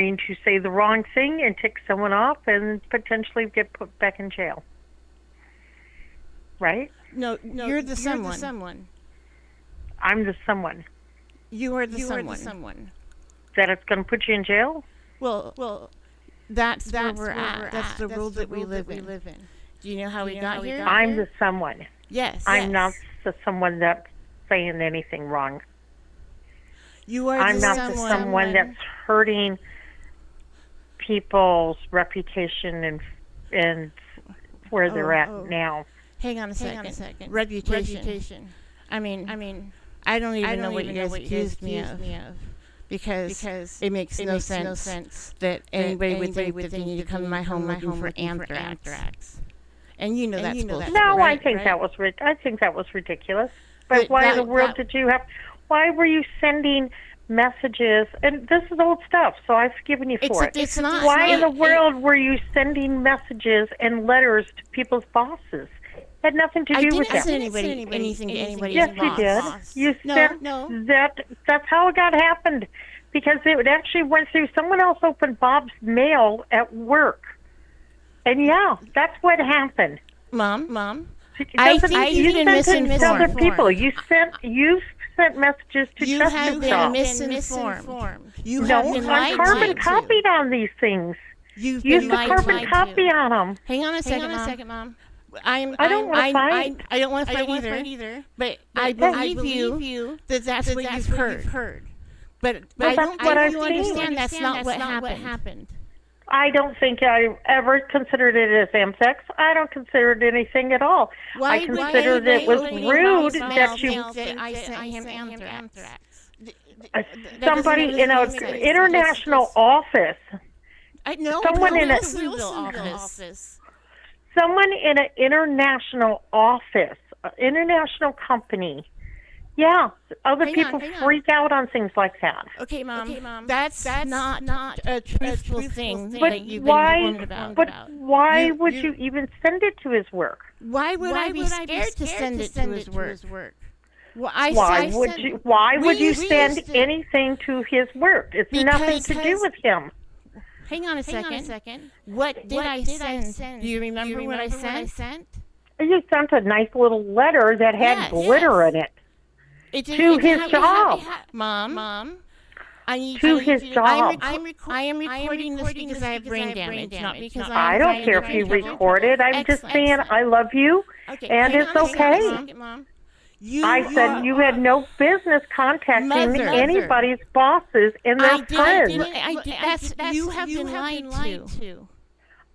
to say the wrong thing and tick someone off and potentially get put back in jail. Right? No, you're the someone. I'm the someone. You are the someone. That it's going to put you in jail? Well, that's where we're at. That's the world that we live in. Do you know how we got here? I'm the someone. Yes. I'm not the someone that's saying anything wrong. You are I'm not the someone that's hurting people's reputation and where they're at now. Hang on a second. Reputation. I mean, I don't even know what you guys accused me of. Because it makes no sense that anybody would think that they need to come to my home looking for anthrax. And you know that's bullshit. No, right? I think that was ridiculous. But why in the world did you have? Why were you sending messages? And this is old stuff, so I've forgiven you for it. It's not. Why in the world were you sending messages and letters to people's bosses? Had nothing to do with that. I didn't send anything to anybody's yes, boss. You did. You sent that. That's how it got happened, because it actually went through someone else opened Bob's mail at work, and yeah, that's what happened. Mom. I think you've been misinformed. Other people. You sent messages to you have been misinformed. You have been lied to. Carbon copied on these things. You've used been the lied carbon to. copy on them. Hang on a second, Mom. I don't want to fight. I don't want to fight either. But I believe you that that's what you've heard. But I don't think you understand that's not what happened. I don't think I ever considered it as Amsex. I don't consider it anything at all. I considered it was rude that you... I sent him anthrax. Somebody in an international office. Someone in an office. Someone in an international office, an international company. Yeah, other people freak out on things like that. Okay, Mom. That's not a truthful thing but that you've been warned about. But why would you even send it to his work? Why would I be scared to send it to his work? Well, why would you send anything to his work? It's nothing to do with him. Hang on a second. What did I send? Do you remember what I sent? You sent a nice little letter that had glitter in it. To his job. Mom, I need to his job. I am recording this because I have brain damage, not because I don't care if you record it. I'm just saying I love you, and it's okay. Mom. I said you had no business contacting anybody's bosses and their friends. You have been lied to.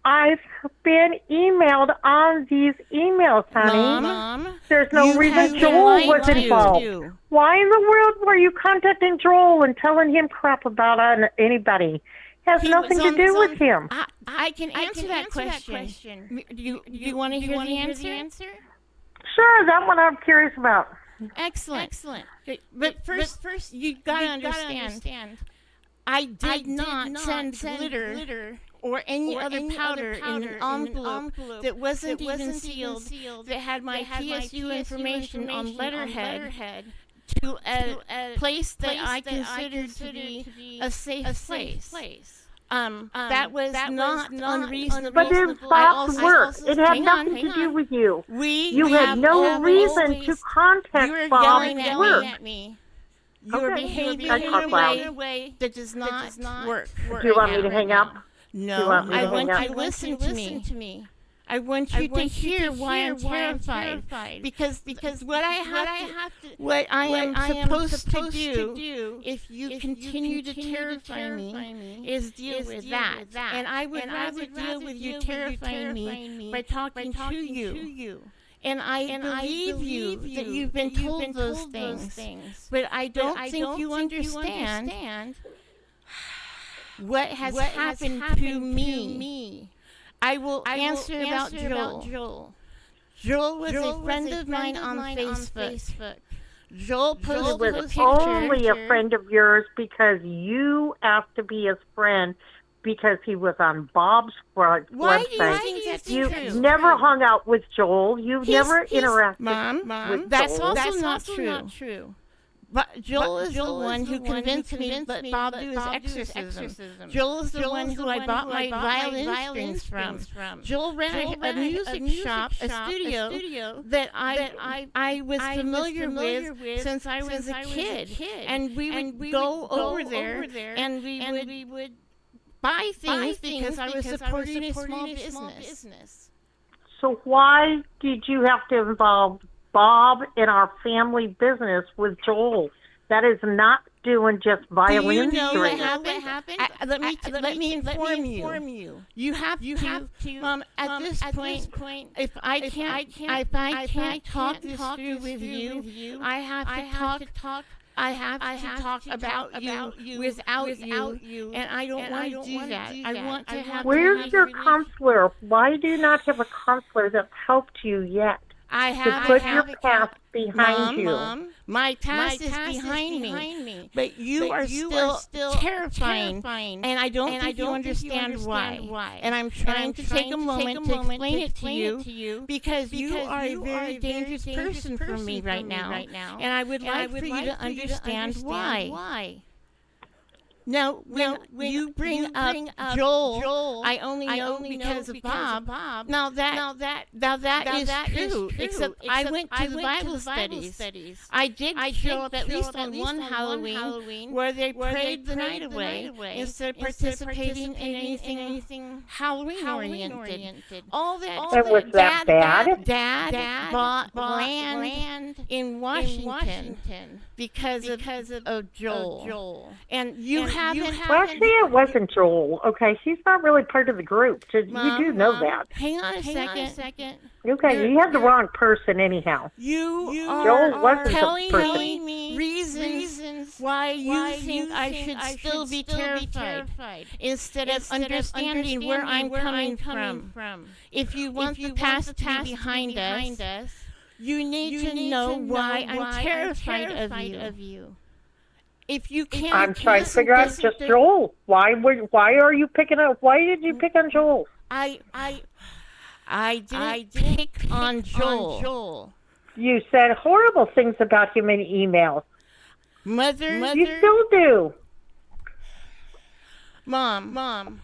I've been emailed on these emails, honey. Mom, there's no reason Joel was involved. Why in the world were you contacting Joel and telling him crap about anybody? Has nothing to do with him. I can answer that question. Do you want to hear the answer? Sure, that one I'm curious about. Excellent. But first you gotta understand. I did not send glitter or any other powder in an envelope that wasn't even sealed, that had my PSU information on letterhead to a place that I considered to be a safe place. That was not unreasonable. But it Bob's work. It had nothing to do with you. You had no reason to contact Bob's work. At me. You're behaving in a way that does not work. Do you want me to hang up? No, I want you to listen to me. I want you to hear why I'm terrified. Because what I am supposed to do if you continue to terrify me is deal with that. And I would rather deal with you terrifying me by talking to you. And I believe you that you've been told those things. But I don't think you understand what has happened to me. I will answer about Joel. Joel was a friend of mine on Facebook. Joel posted a picture. Only a friend of yours because you asked to be his friend because he was on Bob's website. Why do you think that's true? You've never hung out with Joel. You've never interacted with Joel. Mom, that's also not true. Joel is the one who convinced me to let Bob do his exorcism. Joel is the one who I bought my violin strings from. Joel ran a music shop, a studio that I was familiar with since I was a kid. And we would go over there and we would buy things because I was supporting a small business. So why did you have to involve Bob in our family business with Joel? That is not doing just violin strings. Do you know what happened? Let me inform you. You have to, Mom. At this point, if I can't talk this through with you, I have to talk. I have to talk about you without you, and I don't want to do that. I want to have. Where's your counselor? Why do you not have a counselor that's helped you yet? I have to put your past behind you. Mom, my past is behind me. But you are still terrifying, and I don't think you understand why. And I'm trying to take a moment to explain it to you because you are a very dangerous person for me right now. And I would like for you to understand why. Now, when you bring up Joel, I only know because of Bob. Now that is true. Except I went to the Bible studies. I did show up at least on one Halloween where they prayed the night away instead of participating in anything Halloween oriented. All that. Was that bad? Dad bought land in Washington because of Joel. And you haven't. Well, actually, it wasn't Joel. Okay, she's not really part of the group. So you do know that. Hang on a second. Okay, you have the wrong person anyhow. You Joel are telling me reasons why you think I should still be terrified instead of understanding where I'm coming from. If you want the past to be behind us, you need to know why I'm terrified of you. If you can't, I'm trying to figure out just Joel. Why are you picking up? Why did you pick on Joel? I didn't pick on Joel. You said horrible things about him in emails. Mother, you still do. Mom.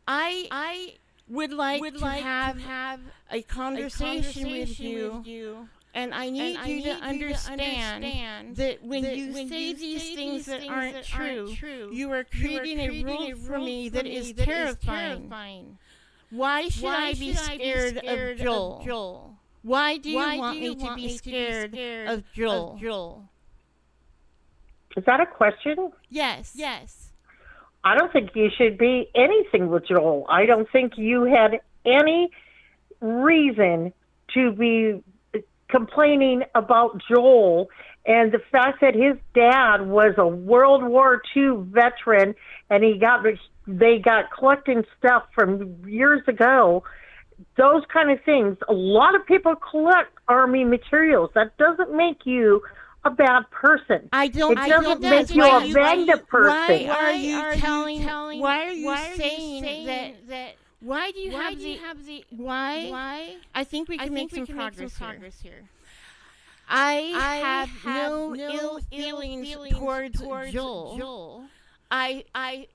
I would like to have a conversation with you. And I need you to understand that when you say these things that aren't true, you are creating a rule for me that is terrifying. Why should I be scared of Joel? Why do you want me to be scared of Joel? Is that a question? Yes. I don't think you should be anything with Joel. I don't think you had any reason to be complaining about Joel and the fact that his dad was a World War II veteran and they got collecting stuff from years ago. Those kind of things. A lot of people collect Army materials. That doesn't make you a bad person. It doesn't make you a bad person. Why are you saying that? Why do you have the why? I think we can make some progress here. I have no ill feelings towards Joel. I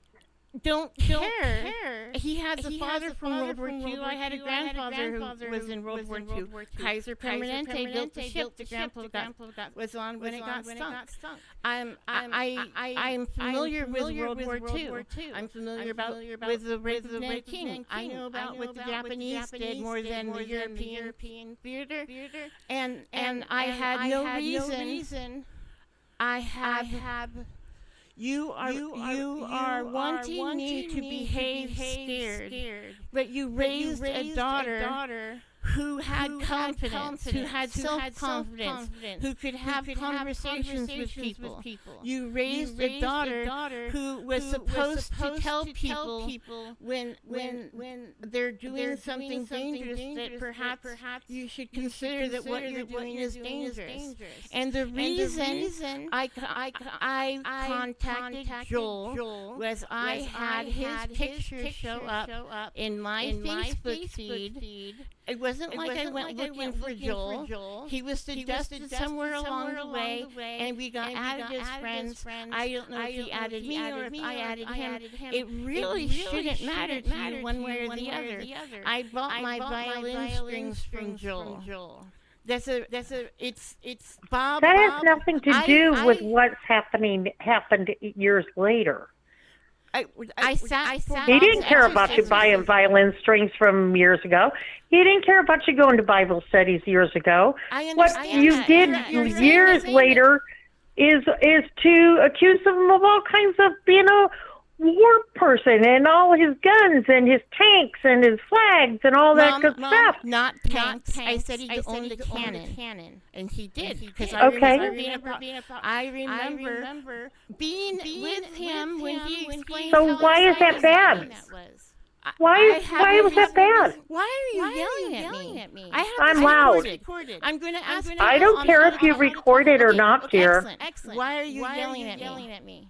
don't care. He has a father from World War II. I had a grandfather who was in World War II. Kaiser Permanente built the ship the grandpa was on when it got sunk. I'm familiar with World War II. I'm familiar with the rape of Nanking. I know about what the Japanese did more than the European theater. And I had no reason. I have. You are wanting me to behave scared, but you raised a daughter who had confidence, who had self-confidence, who could have conversations with people. You raised a daughter who was supposed to tell people when they're doing something dangerous that perhaps you should consider that what you're doing is dangerous. And the reason I contacted Joel was I had his picture show up in my Facebook feed It wasn't like I went looking for Joel. He was suggested somewhere along the way, and we got added as friends. I don't know if he added me or if I added him. It really shouldn't matter to you one way or the other. I bought my violin strings from Joel. It's Bob. That has nothing to do with what's happened years later. I sat. He didn't care about you buying violin strings from years ago. He didn't care about you going to Bible studies years ago. What you did years later is to accuse him of all kinds of being a war person and all his guns and his tanks and his flags and all that good stuff. Not tanks. I said he owned a cannon. And he did. Because I remember being with him when he explained. So why is that bad? Why was that bad? Why are you yelling at me? I'm loud. I'm going to ask. I don't care if you record it or not, dear. Excellent. Why are you yelling at me?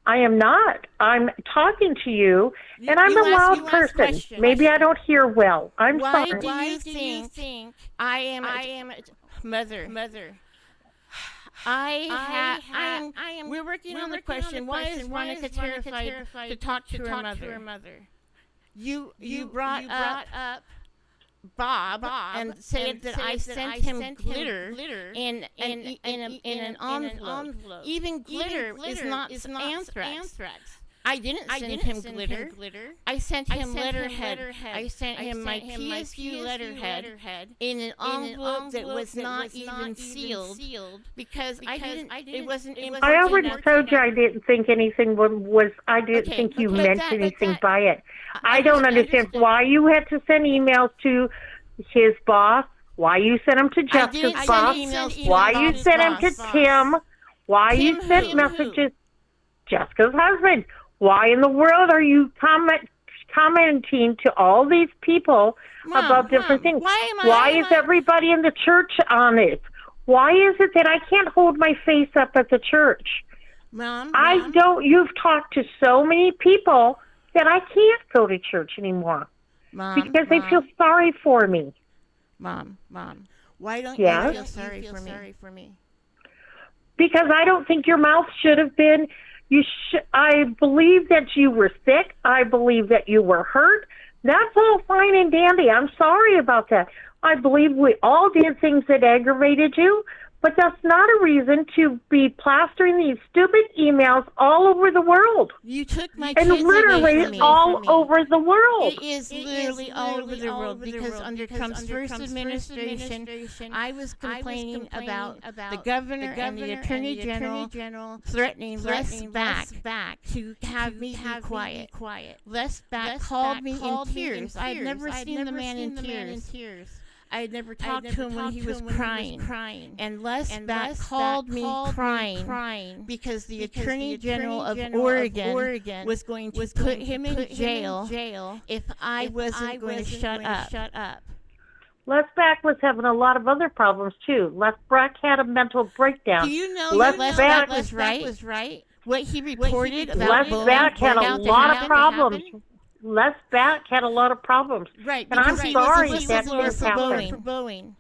I am not. I'm talking to you, and I'm a loud person. Maybe I don't hear well. I'm sorry. Why do you think I am mother? We're working on the question. Why is Veronica terrified to talk to her mother? You brought up Bob and said that I sent him glitter in an envelope. Even glitter is not anthrax. I didn't send him glitter. I sent him letterhead. I sent him my PSU letterhead in an envelope that was not even sealed because it wasn't. I already told you I didn't think anything was. I didn't think you meant anything by it. I don't understand why you had to send emails to his boss. Why you sent them to Jessica's boss? Why you sent them to Tim? Why you sent messages Jessica's husband? Why in the world are you commenting to all these people about different things? Why is everybody in the church on it? Why is it that I can't hold my face up at the church? You've talked to so many people that I can't go to church anymore because they feel sorry for me. Mom, why don't you feel sorry for me? Because I don't think your mouth should have been. I believe that you were sick. I believe that you were hurt. That's all fine and dandy. I'm sorry about that. I believe we all did things that aggravated you, but that's not a reason to be plastering these stupid emails all over the world. You took my kids literally all over the world. It is literally all over the world because under Trump's first administration, I was complaining about the governor and the attorney general threatening Les back to have me be quiet. Les back called me in tears. I had never seen the man in tears. I had never talked to him when he was crying. And Les back called me crying because the Attorney General of Oregon was going to put him in jail if I wasn't going to shut up. Les Back was having a lot of other problems, too. Les Back had a mental breakdown. Do you know that Les Back was right? What he reported about Les Back had a lot of problems. Les Back had a lot of problems. Right, and I'm sorry that this happened. For Boeing.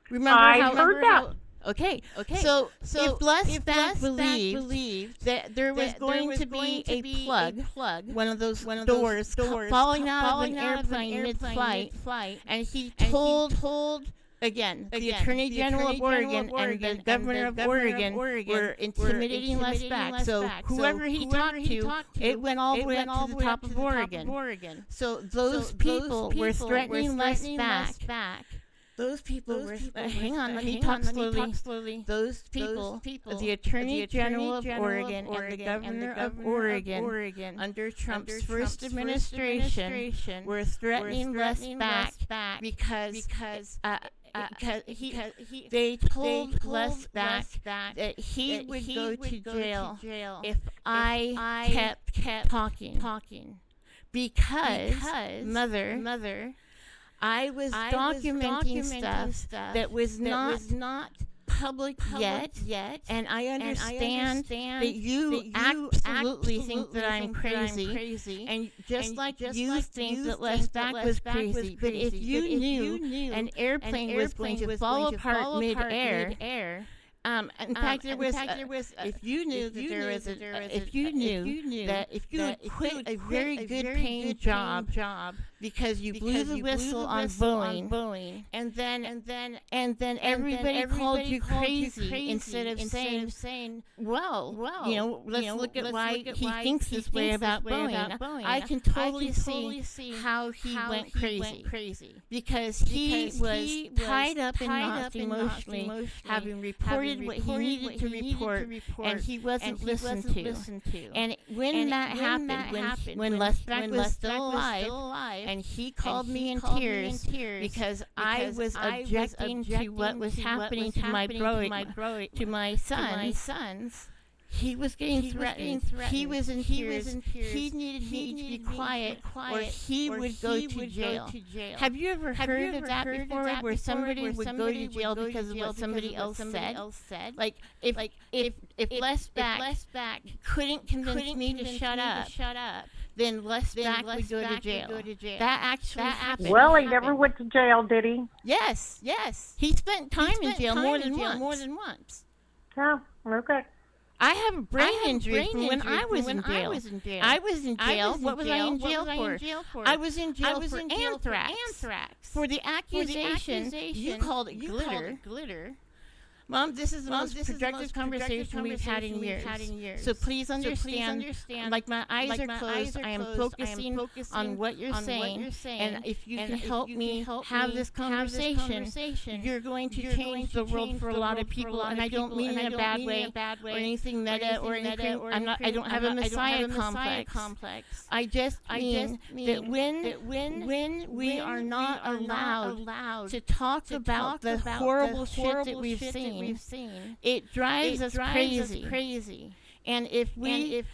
Remember I heard that. Okay. So if Les Back believed that there was going to be a plug, one of those doors falling out of an airplane mid-flight, and he told again, the Attorney General of Oregon and the Governor of Oregon were intimidating Les Back. So whoever he talked to, it went all the way up to the top of Oregon. So those people were threatening Les Back. Those people were. Hang on, let me talk slowly. Those people, the Attorney General of Oregon and the Governor of Oregon, under Trump's first administration, were threatening Les Back because they told Les Back that he would go to jail if I kept talking. Because mother, I was documenting stuff that was not yet, and I understand that you absolutely think that I'm crazy, and just like you think that Les Back was crazy. But if you knew an airplane was going to fall apart mid-air, in fact, there was. If you knew that if you had quit a very good paying job because you blew the whistle on Boeing, and then everybody called you crazy instead of saying, well, let's look at why he thinks this way about Boeing. I can totally see how he went crazy because he was tied up in knots emotionally, having reported what he needed to report, and he wasn't listened to. And when that happened, when Les Back was still alive, and he called me in tears because I was objecting to what was happening to my sons. He was getting threatened. He was in tears. He needed me to be quiet, or he would go to jail. Have you ever heard of that before, where somebody would go to jail because of what somebody else said? Like if Les Back couldn't convince me to shut up, then Les Back would go to jail. That actually happened. Well, he never went to jail, did he? Yes. He spent time in jail more than once. Oh, okay. I have a brain injury from when I was in jail. I was in jail. What was I in jail for? I was in jail for anthrax. For the accusation you called it glitter. Mom, this is the most productive conversation we've had in years. So please understand, like my eyes are closed, I am focusing on what you're saying. And if you can help me have this conversation, you're going to change the world for a lot of people. And I don't mean in a bad way or anything meta or anything. I don't have a messiah complex. I just mean that when we are not allowed to talk about the horrible shit that we've seen, it drives us crazy. And if we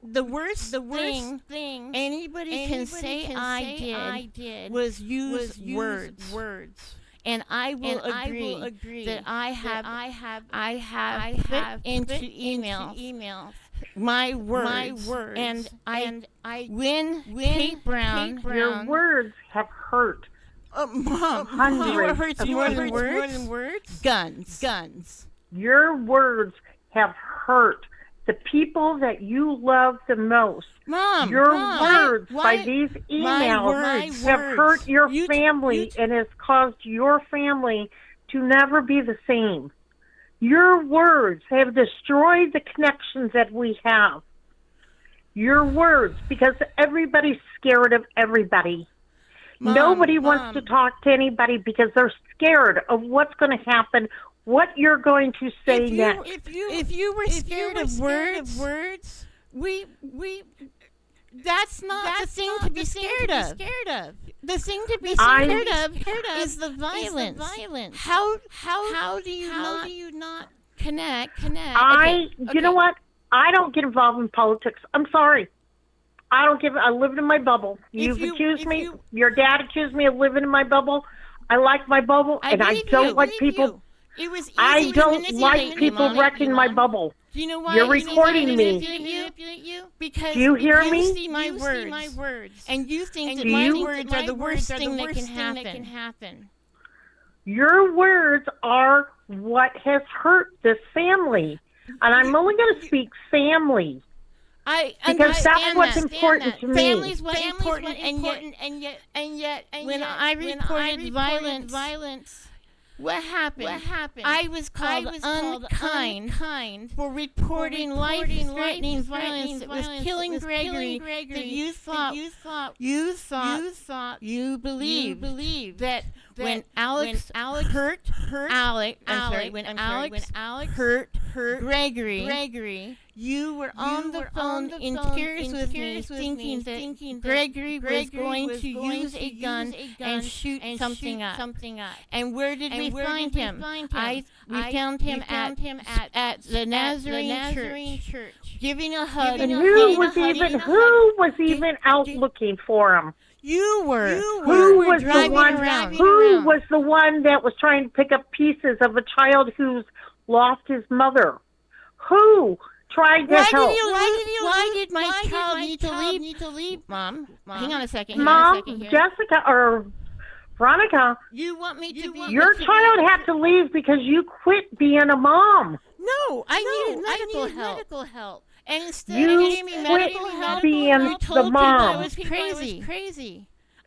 the worst thing anybody can say I did was use words. And I will agree that I have put into emails my words. And I when Kate Brown, your words have hurt. Mom, you know what hurts more than words? Guns. Your words have hurt the people that you love the most. Mom, your words by these emails have hurt your family and has caused your family to never be the same. Your words have destroyed the connections that we have. Your words, because everybody's scared of everybody. Nobody wants to talk to anybody because they're scared of what's going to happen, what you're going to say next. If you were scared of words, that's not the thing to be scared of. The thing to be scared of is the violence. How do you not connect? You know what? I don't get involved in politics. I'm sorry. I live in my bubble. You've accused me. Your dad accused me of living in my bubble. I like my bubble, and I don't like people. I don't like people wrecking my bubble. Do you know why? You're recording me. Because do you hear me? You see my words, and you think that my words are the worst thing that can happen. Your words are what has hurt this family, and I'm only going to speak family. Because that's what's important to me. Family's what's important, and yet, when I reported violence, what happened? I was called unkind for reporting life-threatening violence that was killing Gregory. That you believed that when Alex hurt Gregory, you were on the phone in tears with me, thinking that Gregory was going to use a gun and shoot something up. And where did we find him? We found him at the Nazarene Church, giving a hug. And who was even out looking for him? You were. Who was the one? Who was the one that was trying to pick up pieces of a child who's lost his mother? Who tried to help? Why did my child need to leave? Mom, hang on a second. Mom, Jessica or Veronica, you want me to be? Your child had to leave because you quit being a mom. No, I needed medical help. And instead you of giving me medical help, being you told the mom. I was crazy.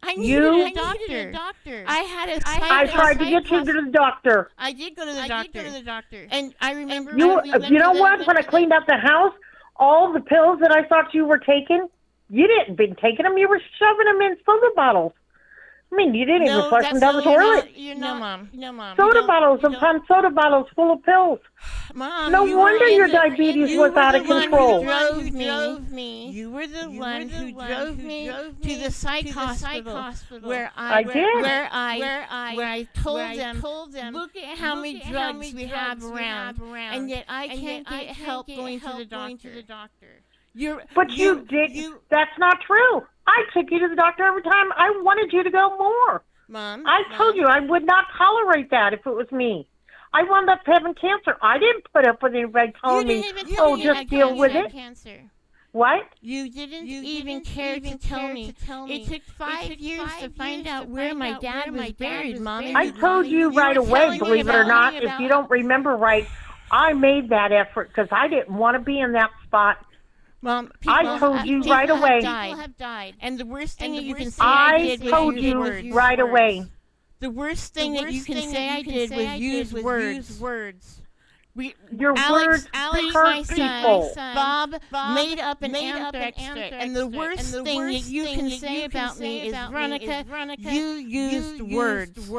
I needed a doctor. I tried to get you to the doctor. I did go to the doctor. And I remember you know what? When I cleaned up the house, all the pills that I thought you were taking, you didn't be taking them. You were shoving them in soda bottles. I mean, you didn't even flush them down the toilet. No, Mom. Soda bottles upon soda bottles full of pills. Mom, no wonder your diabetes was out of control. You were the one who drove me to the psych hospital where I told them, look at how many drugs we have around, and yet I can't get help going to the doctor. That's not true. I took you to the doctor every time. I wanted you to go more. Mom, I told you I would not tolerate that if it was me. I wound up having cancer. I didn't put up with anybody telling me, just deal with it. Cancer. What? You didn't even care to tell me. It took 5 years to find out where my dad was buried, Mom. I told you right away, believe it or not. If you don't remember right, I made that effort because I didn't want to be in that spot. Mom, I told you right away. People have died. And the worst thing that you can say I did was told you right away. The worst thing that you can say I did was use words. Words hurt people. Bob made up an anthrax threat. And the worst thing that you can say about me is, Veronica, you used words.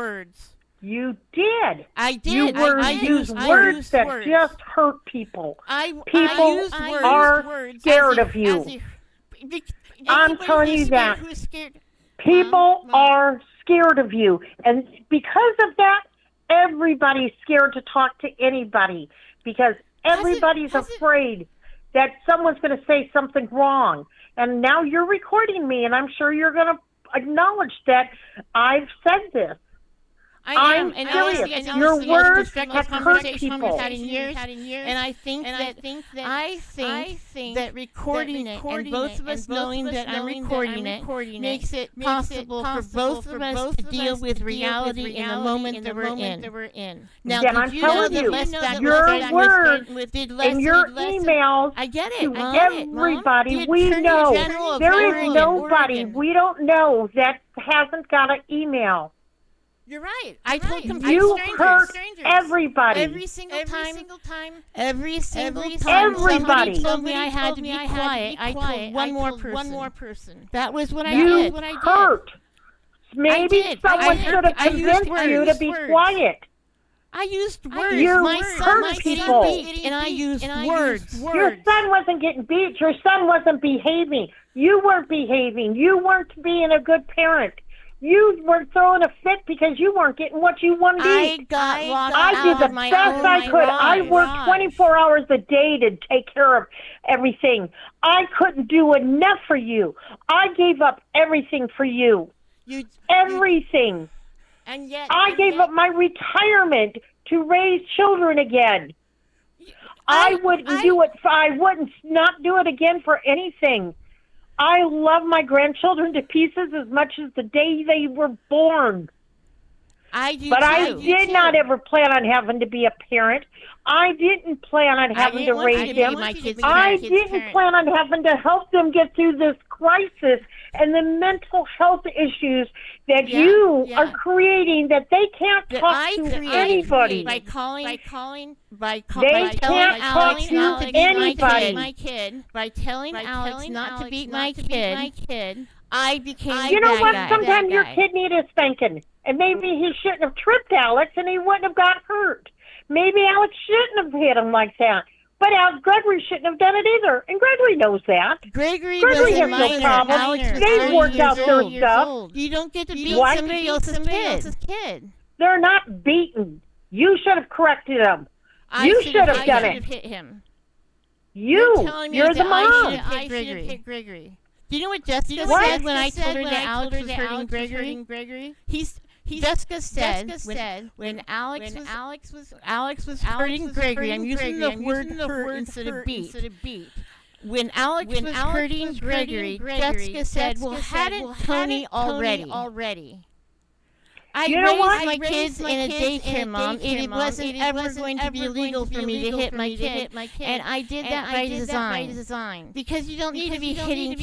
You did. I did. You used words that just hurt people. People are scared of you. I'm telling you that. People are scared of you. And because of that, everybody's scared to talk to anybody because everybody's afraid that someone's going to say something wrong. And now you're recording me, and I'm sure you're going to acknowledge that I've said this. I'm serious. Your words have hurt people. And I think that recording it and both of us knowing that I'm recording it makes it possible for both of us to deal with reality in the moment that we're in. Now, then I'm telling you, your words and your emails to everybody we know. There is nobody we don't know that hasn't got an email. You're right. I told complete you hurt everybody. Every single time. Somebody told me I had to be quiet. I told one more person. That was what I did. You hurt. Maybe someone should have convinced you to be quiet. I used words. My son was getting beat, and I used words. Your son wasn't getting beat. Your son wasn't behaving. You weren't behaving. You weren't being a good parent. You were throwing a fit because you weren't getting what you wanted to eat. I did the best I could. I worked 24 hours a day to take care of everything. I couldn't do enough for you. I gave up everything for you. Everything. I gave up my retirement to raise children again. I wouldn't do it. I wouldn't not do it again for anything. I love my grandchildren to pieces as much as the day they were born. I do but too. I did not ever plan on having to be a parent. I didn't plan on having to raise them. I didn't plan on having to help them get through this crisis and the mental health issues that you are creating that they can't talk to anybody. By telling Alex not to beat my kid. By telling Alex not to beat my kid. I became You know what? Sometimes your kid needed a spanking. And maybe he shouldn't have tripped Alex and he wouldn't have got hurt. Maybe Alex shouldn't have hit him like that. But Gregory shouldn't have done it either. And Gregory knows that. Gregory has no problem. They worked out their stuff. You don't get to beat somebody else's kid. They're not beaten. You should have corrected them. You should have done it. Hit him. You're the mom. I should have hit Gregory. Do you know what Jessica said when I told her that Alex was hurting Gregory? Jessica said when Alex was hurting Gregory. I'm using the word hurt instead of beat. When Alex was hurting Gregory, Jessica said, "Well, hadn't Tony already?" I raised my kids in a daycare, Mom. It wasn't ever going to be illegal for me to hit my kid, and I did that by design. Because you don't need to be hitting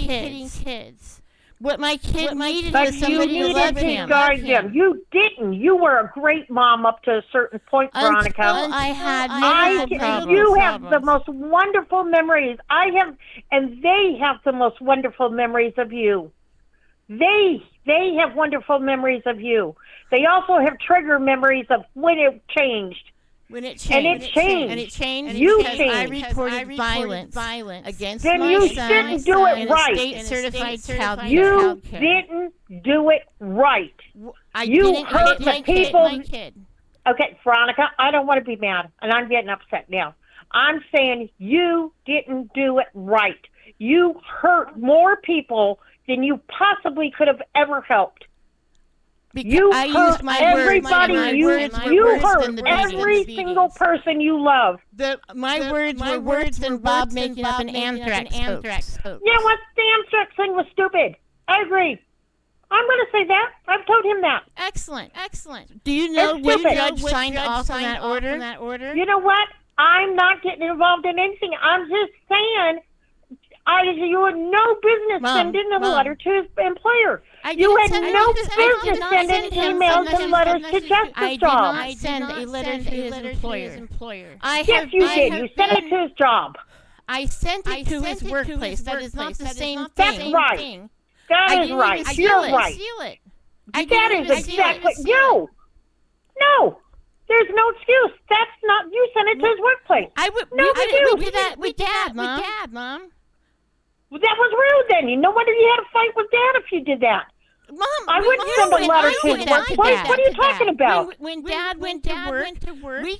kids. What my kid needed was somebody to love him. Guard him. You didn't. You were a great mom up to a certain point, Veronica. Until I had medical problems. You have the most wonderful memories. And they have the most wonderful memories of you. They have wonderful memories of you. They also have trigger memories of when it changed. And it changed. You because changed. I reported violence against then my you son. Didn't do it right. State-certified child you didn't do it right. You hurt the people. My kid. Okay, Veronica, I don't want to be mad, and I'm getting upset now. I'm saying you didn't do it right. You hurt more people than you possibly could have ever helped. Because you I hurt used my everybody. words. You hurt every single person you love. My words were worse than Bob making up an anthrax hoax. Yeah, what the anthrax thing was stupid. I agree. I'm going to say that. I've told him that. Excellent. Do you know which judge signed off on that order? You know what? I'm not getting involved in anything. I'm just saying you had no business sending a letter to his employer. You had no business sending emails and letters to Justice Job. I did not send a letter to his employer. Yes, you did. You sent it to his job. I sent it to his workplace. That is not the same thing. That's right. That is right. You're right. That is exactly you. No. There's no excuse. That's not. You sent it to his workplace. We did that with Dad, Mom. Well, that was rude then. No wonder you had a fight with Dad if you did that. Mom, I wouldn't send a letter to his workplace. What are you talking about? When Dad went to work, we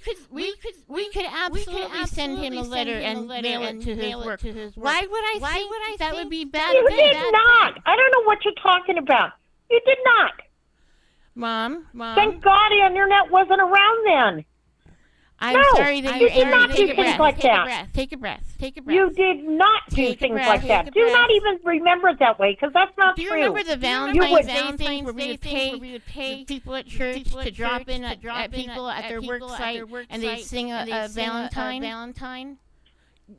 could absolutely send him a letter and mail it to his work. Why would I think that would be bad? You did not. I don't know what you're talking about. You did not. Mom. Thank God the internet wasn't around then. I'm sorry that you did not do things like that. Take a breath. You did not do things like that. Do not even remember it that way, because that's not true. Do you remember the Valentine's Day thing where we would pay people at church to drop in at people at their work site and they'd sing a Valentine?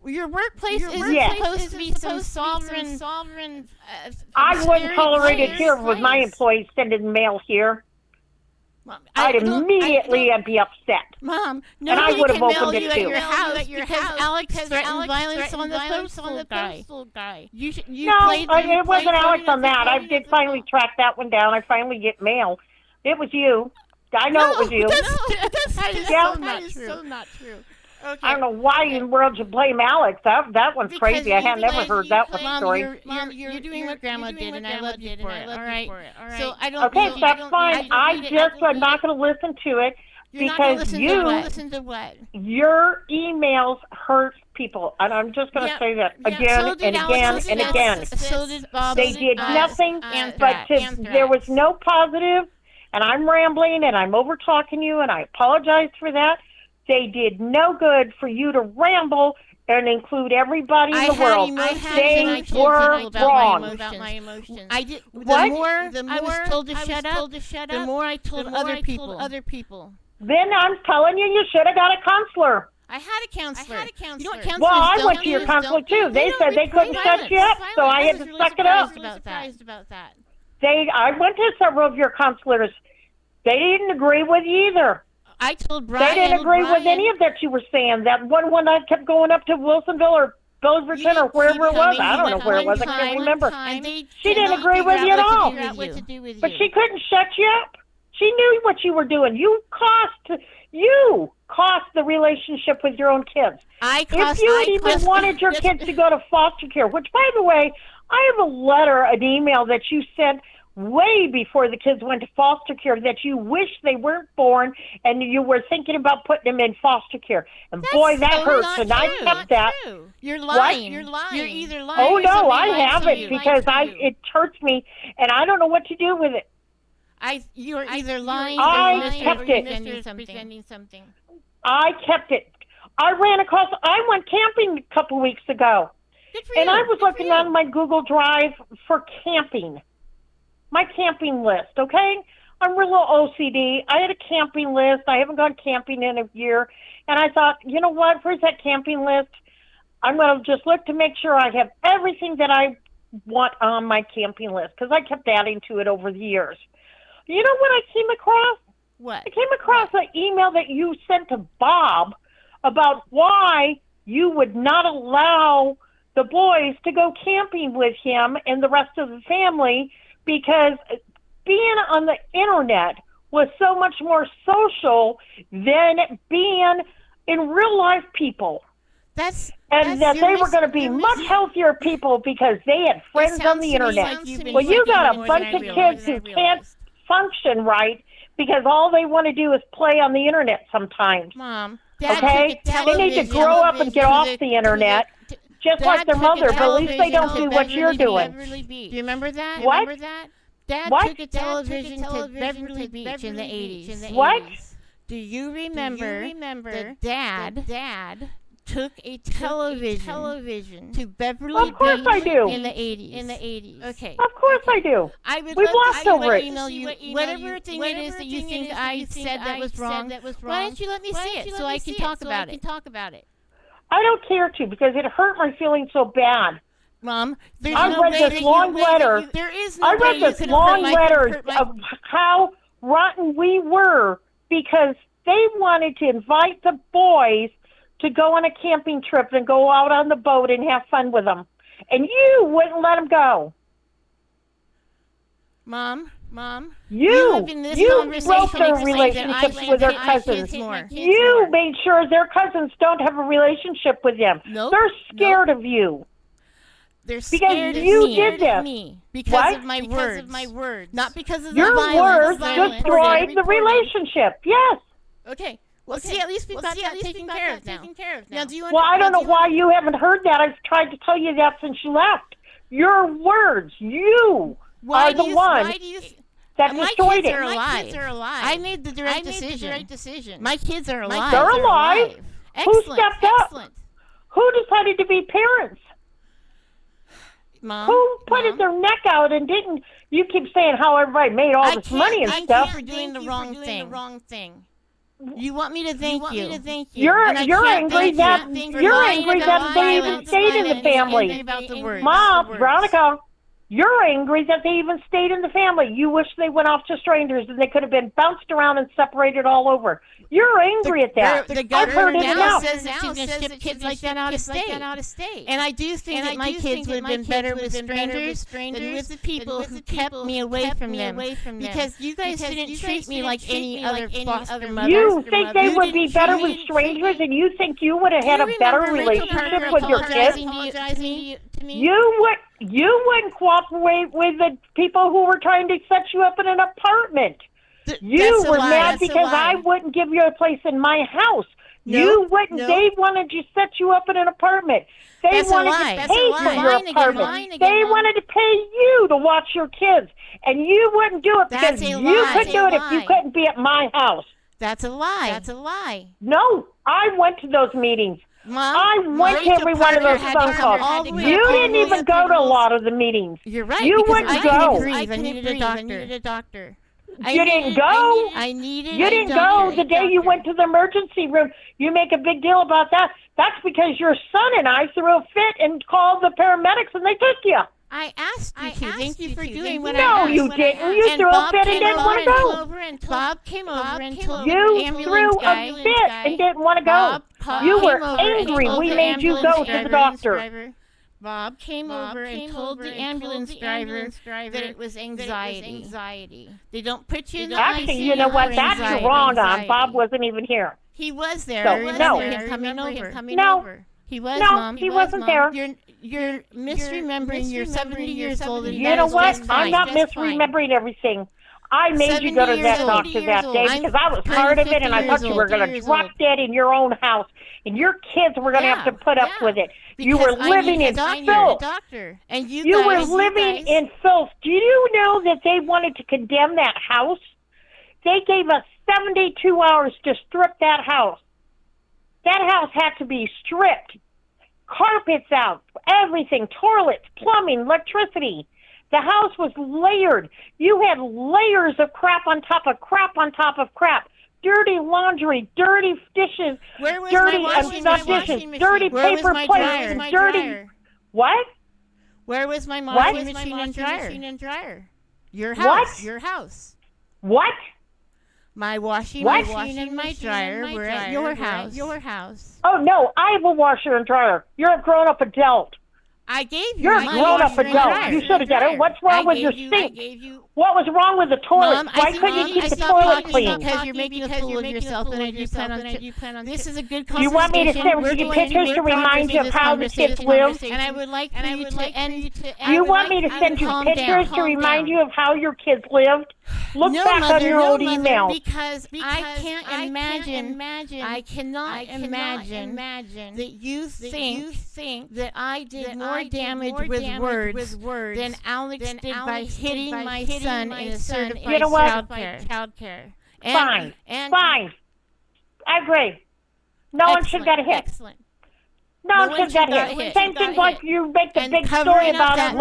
Your workplace isn't supposed to be some sovereign. I wouldn't tolerate it here with my employees sending mail here. Mom, I'd immediately be upset. Mom, and I would have opened it too. At your house Alex threatened violence on the postal guy. It wasn't Alex on that. I did finally track that one down. I finally get mail. It was you. I know it was you. That is so not true. Okay. I don't know why in the world you blame Alex. That one's crazy. I have never heard that one story. Mom, you're doing what Grandma did, and I love you for it. All right. So I don't. Okay, that's fine. I'm not going to listen to it because listen to what? Your emails hurt people, and I'm just going to say that again and again and again. So did Bob. They did nothing, but there was no positive. And I'm rambling, and I'm over talking you, and I apologize for that. They did no good for you to ramble and include everybody in the world. They were wrong. About my emotions. I did. What? The more I was told to shut up, the more I told other people. Then I'm telling you, you should have got a counselor. I had a counselor. You know what counselors Well, I went to your counselor too. They said they couldn't shut you up, so I had to suck it up. About that. I went to several of your counselors. They didn't agree with you either. I told Brian. They didn't agree with any of that you were saying. That one I kept going up to Wilsonville or Belverton or wherever it was. I don't know where it was. I can't remember. She didn't agree with you at all. But she couldn't shut you up. She knew what you were doing. You cost the relationship with your own kids. If you had even wanted your kids to go to foster care, which, by the way, I have an email that you sent way before the kids went to foster care that you wish they weren't born and you were thinking about putting them in foster care. And boy, that hurts. And I kept that. You're lying. What? You're lying. You're either lying. Oh, or no, somebody I lied to haven't you. because it hurts me and I don't know what to do with it. You're either lying I or kept you're it. pretending something. I kept it. I went camping a couple weeks ago. Good for And you. I was looking on my Google Drive for camping. My camping list, okay? I'm real OCD. I had a camping list. I haven't gone camping in a year. And I thought, you know what? Where's that camping list? I'm going to just look to make sure I have everything that I want on my camping list because I kept adding to it over the years. You know what I came across? What? I came across an email that you sent to Bob about why you would not allow the boys to go camping with him and the rest of the family because being on the internet was so much more social than being in real life people. That they were going to be much healthier people because they had friends on the internet. Well, you got a bunch of kids who can't function right because all they want to do is play on the internet sometimes. Mom, okay? They need to grow up and get off the internet, just like their mother, but at least they don't do what you're doing. Do you remember that? What? Remember that? Dad took a television to Beverly Beach in the 80s. What? Do you remember that Dad took a television to Beverly Of course Beach I do. in the 80s? Okay. Of course I do. We've lost over it. Email you whatever thing it is that you think I said that was wrong. Why don't you let me see it so I can talk about it? I don't care to because it hurt my feelings so bad. Mom, I read this long letter. I read this long letter of how rotten we were because they wanted to invite the boys to go on a camping trip and go out on the boat and have fun with them. And you wouldn't let them go. Mom, you broke their relationships with their cousins. You made sure their cousins don't have a relationship with them. Nope. They're scared of you. They're scared because you of me. did this. Me. Because of my words. Not because of the your violence. Your words destroyed the relationship. Yes. Okay. Well, see, at least we've got that taken care of now. Now, do you well, I don't know why you haven't heard that. I've tried to tell you that since you left. Your words. You are the one that destroyed it. My kids are alive. I made the direct decision. My kids are alive. They're alive. Excellent. Who stepped up? Who decided to be parents? Mom, who put their neck out and didn't? You keep saying how everybody made all this money and stuff. For doing the wrong thing. You want me to thank you? You're angry that they even stayed in the family. Mom, Veronica, you're angry that they even stayed in the family. You wish they went off to strangers and they could have been bounced around and separated all over. You're angry at that. I've heard it enough. Says that she's going to ship kids like that out of state. And I do think that my kids would have been better with strangers than with the people who kept me away from them. Because you guys didn't treat me like any other foster mother. You think they would be better with strangers, and you think you would have had a better relationship with your kids? You wouldn't cooperate with the people who were trying to set you up in an apartment. You were mad because I wouldn't give you a place in my house. You wouldn't. They wanted to set you up in an apartment. They wanted to pay for your apartment. They wanted to pay you to watch your kids. And you wouldn't do it because you couldn't do it if you couldn't be at my house. That's a lie. No, I went to those meetings. Mom, I went to every one of those phone calls. You didn't even go to a lot of the meetings. You're right. You wouldn't go. I needed a doctor. You didn't go. You didn't go the day you went to the emergency room. You make a big deal about that. That's because your son and I threw a fit and called the paramedics and they took you. I asked you to. Thank you for doing what I asked. No, you didn't. You threw a fit and didn't want to go. Bob came over and told you threw a fit and didn't want to go. You were angry. We made you go to the doctor. Bob came over and told the ambulance driver that it was anxiety. They don't put you in the ICU. Actually, you know what? That's wrong on. Bob wasn't even here. He was there. So, no. Him coming over. No. He was, No, Mom. he wasn't there. You're misremembering. You're 70 years old. And You know what? I'm not misremembering everything. I made you go to that doctor that day because I was part of it, and I thought you were going to drop dead in your own house, and your kids were going to have to put up with it. You were living in filth. And you were living in filth. Do you know that they wanted to condemn that house? They gave us 72 hours to strip that house. That house had to be stripped. Carpets out, everything, toilets, plumbing, electricity. The house was layered. You had layers of crap on top of crap on top of crap. Dirty laundry, dirty dishes, dirty dishes, dirty paper plates, dirty. What? Where was my washing machine and dryer? Your house. What? Your house. What? My washing machine and my dryer were at your house. Oh no, I have a washer and dryer. You're a grown-up adult. I gave you. You're a grown-up adult. You should have done it. What's wrong with your sink? What was wrong with the toilet? Why couldn't you keep the toilet clean? Because you're making a fool of yourself, and I do plan on. This is a good conversation. You want me to send you pictures to remind you of how the kids live? And I would like for you to end. You want me to send you pictures to remind you of how your kids lived? Look back on your old emails. Because I can't imagine. I cannot imagine that you think that I did more damage with words than Alex did by hitting my son in a certified childcare. Fine. I agree. No one should get hit. Excellent. No one should get hit. Same thing like you make the big story about it.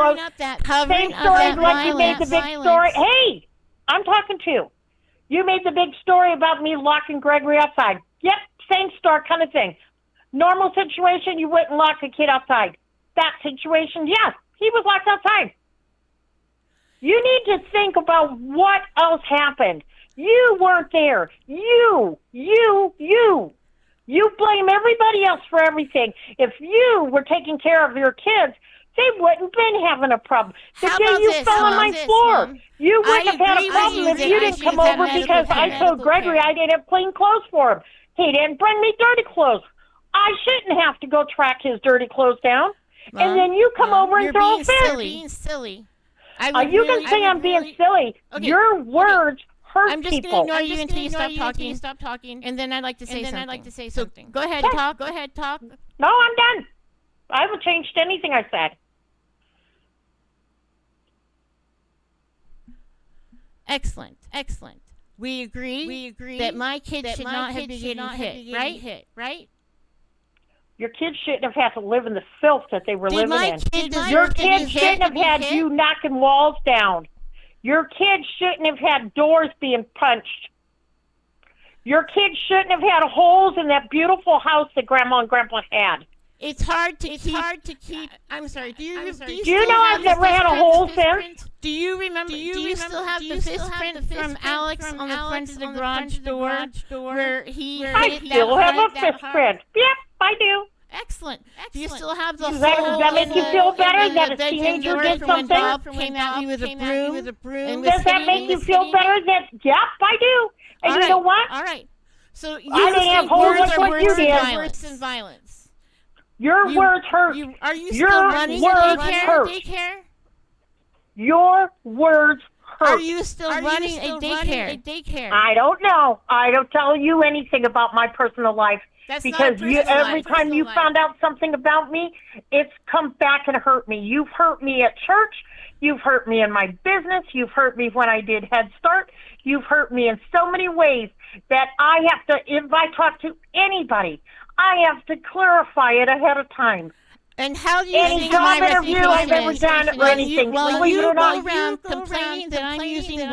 Same story like you made the big story. Hey, I'm talking to you. You made the big story about me locking Gregory outside. Yep, same story kind of thing. Normal situation, you wouldn't lock a kid outside. That situation, yes, he was locked outside. You need to think about what else happened. You weren't there. You blame everybody else for everything. If you were taking care of your kids, they wouldn't been having a problem. The day you fell on my floor, Mom? You wouldn't have had a problem if you didn't come over because I told Gregory I didn't have clean clothes for him. He didn't bring me dirty clothes. I shouldn't have to go track his dirty clothes down. Mom, and then you come over and throw a fit. You're being silly. You can say I'm being silly. Okay. Your words hurt people. I'm just going to ignore you until you stop talking. And then I'd like to say something. So go ahead, talk. Go ahead, talk. No, I'm done. I haven't changed anything I said. Excellent. We agree that my kids should not have been getting hit, right? Your kids shouldn't have had to live in the filth that they were living in. Your kids shouldn't have had you knocking walls down. Your kids shouldn't have had doors being punched. Your kids shouldn't have had holes in that beautiful house that Grandma and Grandpa had. It's hard to keep. I'm sorry. Do you know I've never had a hole since? Do you remember? Do you still have the fist print from Alex on the front of the garage door where he? I still have a fist print. Yep, I do. Excellent. Do you still have the Does that make you feel better that a teenager did something? Bob came at me with a broom. Does that make you feel better? Yep, I do. And you know what? All right. So you I didn't have holes like what you did. Worse than violence. Your words hurt. Are you still running daycare? Your words hurt. Are you still running a daycare? I don't know. I don't tell you anything about my personal life. Because every time you found out something about me, it's come back and hurt me. You've hurt me at church. You've hurt me in my business. You've hurt me when I did Head Start. You've hurt me in so many ways that I have to, if I talk to anybody, I have to clarify it ahead of time. And how do you think my interview I've ever done or anything? Well, you go around complaining that I'm using